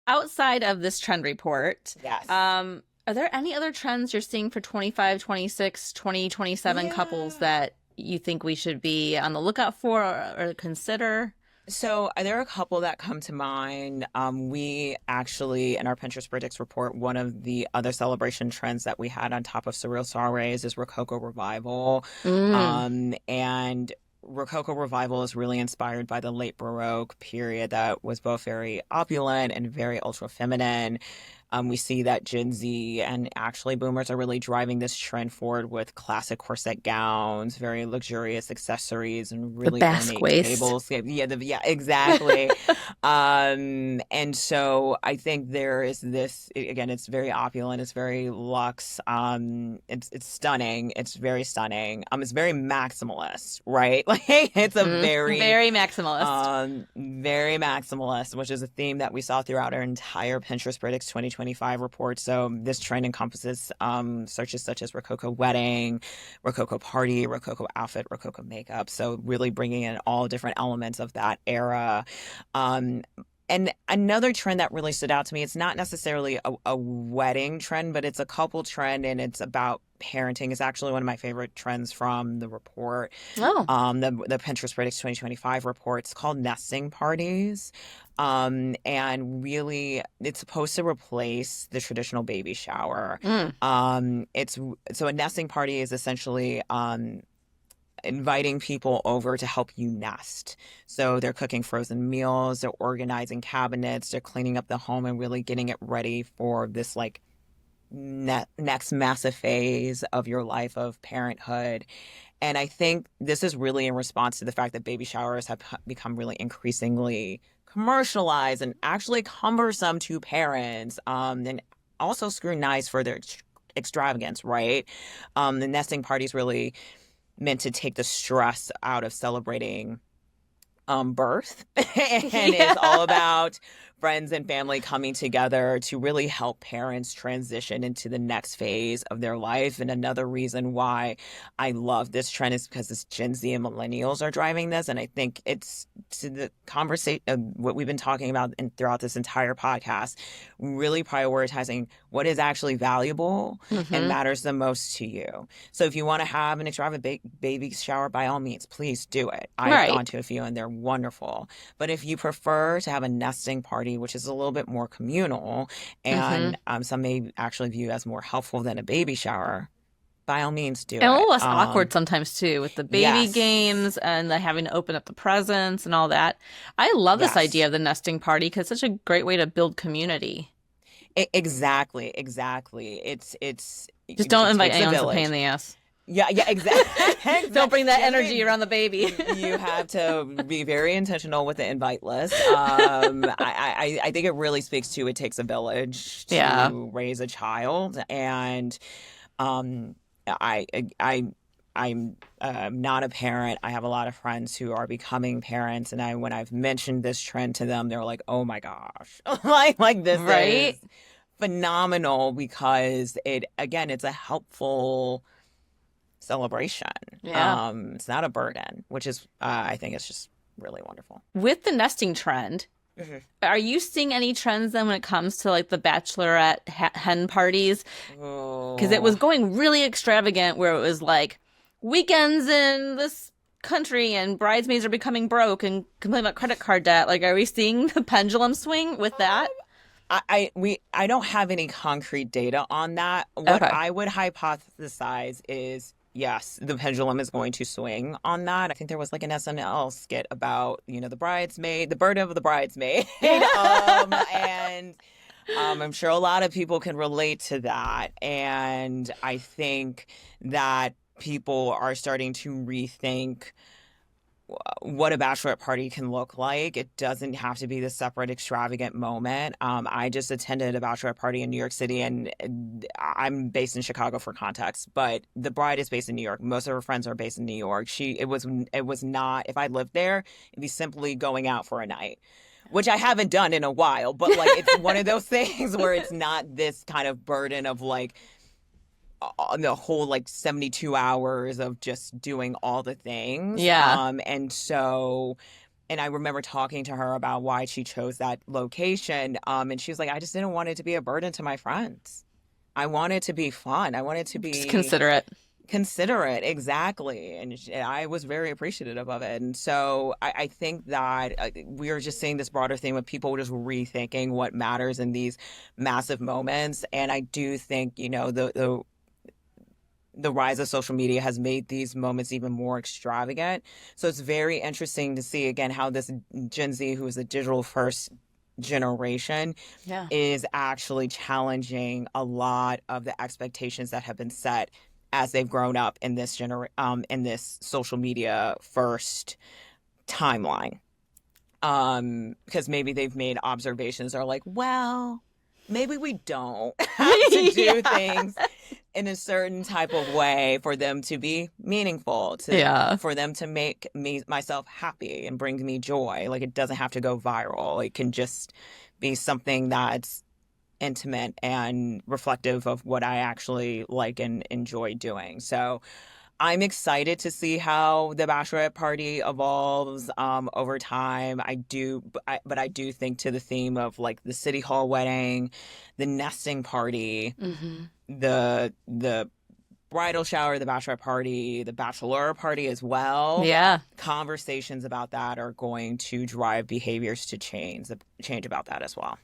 outside of this trend report, Yes. are there any other trends you're seeing for 25, 26, 2027 couples Yeah. that you think we should be on the lookout for or consider? So there are a couple that come to mind. We actually, in our Pinterest Predicts report, one of the other celebration trends that we had on top of Surreal Soirees is Rococo Revival. Mm, And Rococo Revival is really inspired by the late Baroque period that was both very opulent and very ultra feminine. We see that Gen Z and actually boomers are really driving this trend forward with classic corset gowns, very luxurious accessories, and the really Basque ornate waist. tables. Yeah, exactly. And so I think there is this again. It's very opulent. It's very luxe. It's stunning. It's very stunning. It's very maximalist, right? Like it's a Very maximalist. very maximalist, which is a theme that we saw throughout our entire Pinterest Predicts 2025 report. So this trend encompasses searches such as Rococo wedding, Rococo party, Rococo outfit, Rococo makeup. So really bringing in all different elements of that era. Um, and another trend that really stood out to me, it's not necessarily a wedding trend, but it's a couple trend and it's about parenting. It's actually one of my favorite trends from the report, Oh, the Pinterest Predicts 2025 report. It's called nesting parties. And really it's supposed to replace the traditional baby shower. mm. It's so a nesting party is essentially inviting people over to help you nest. So they're cooking frozen meals, they're organizing cabinets, they're cleaning up the home and really getting it ready for this like next massive phase of your life of parenthood. And I think this is really in response to the fact that baby showers have become really increasingly commercialized and actually cumbersome to parents, and also scrutinized for their extravagance, right? The nesting parties really meant to take the stress out of celebrating birth and Yeah. is all about friends and family coming together to really help parents transition into the next phase of their life. And another reason why I love this trend is because it's Gen Z and millennials are driving this. And I think it's to the conversation, what we've been talking about throughout this entire podcast, really prioritizing what is actually valuable and Hmm. matters the most to you. So if you want to have an extravagant baby shower, by all means, please do it. I've Right. gone to a few and they're wonderful. But if you prefer to have a nesting party, which is a little bit more communal Hmm. and some may actually view as more helpful than a baby shower, by all means, do And a it. little less awkward sometimes too, with the baby Yes, games and the having to open up the presents and all that. I love this idea yes. of the nesting party because it's such a great way to build community. Exactly, exactly. It's Just don't it invite takes a anyone that's a pain in village. the ass. Yeah, exactly. Don't bring that You have to energy be around the baby. you have to be very intentional with the invite list. I think it really speaks to it takes a village Yeah. to raise a child, and um, I I I'm not a parent. I have a lot of friends who are becoming parents, and when I've mentioned this trend to them, they're like, "Oh my gosh, like this Right? is phenomenal," because it again, it's a helpful celebration. Yeah. It's not a burden, which is I think it's just really wonderful. With the nesting trend, Mhm. are you seeing any trends then when it comes to like the bachelorette hen parties? Because it was Oh, going really extravagant where it was like weekends in this country and bridesmaids are becoming broke and complaining about credit card debt. Like, are we seeing the pendulum swing with that? I don't have any concrete data on that. What Okay. I would hypothesize is yes, the pendulum is going to swing on that. I think there was like an SNL skit about, the bridesmaid, the bird of the bridesmaid. And I'm sure a lot of people can relate to that. And I think that people are starting to rethink what a bachelorette party can look like. It doesn't have to be the separate extravagant moment. I just attended a bachelorette party in New York City, and I'm based in Chicago for context, but the bride is based in New York. Most of her friends are based in New York. It was not, if I lived there, it'd be simply going out for a night, which I haven't done in a while, but like it's one of those things where it's not this kind of burden of like the whole like 72 hours of just doing all the things. Yeah. And so And I remember talking to her about why she chose that location. And she was like, I just didn't want it to be a burden to my friends. I want it to be fun. I want it to Just be consider it. considerate, exactly. And I was very appreciative of it. And so I think that we are just seeing this broader thing with people just rethinking what matters in these massive moments. And I do think, the rise of social media has made these moments even more extravagant. So it's very interesting to see again how this Gen Z, who is a digital first generation, Yeah. is actually challenging a lot of the expectations that have been set as they've grown up in this in this social media first timeline. Because maybe they've made observations are like, well, maybe we don't have to do Yeah. things in a certain type of way for them to be meaningful, Yeah. for them to make myself happy and bring me joy. Like, it doesn't have to go viral. It can just be something that's intimate and reflective of what I actually like and enjoy doing. So I'm excited to see how the bachelorette party evolves over time. But I do think to the theme of like the city hall wedding, the nesting party, Hmm. the bridal shower, the bachelorette party, the bachelor party as well. Yeah. Conversations about that are going to drive behaviors to change about that as well.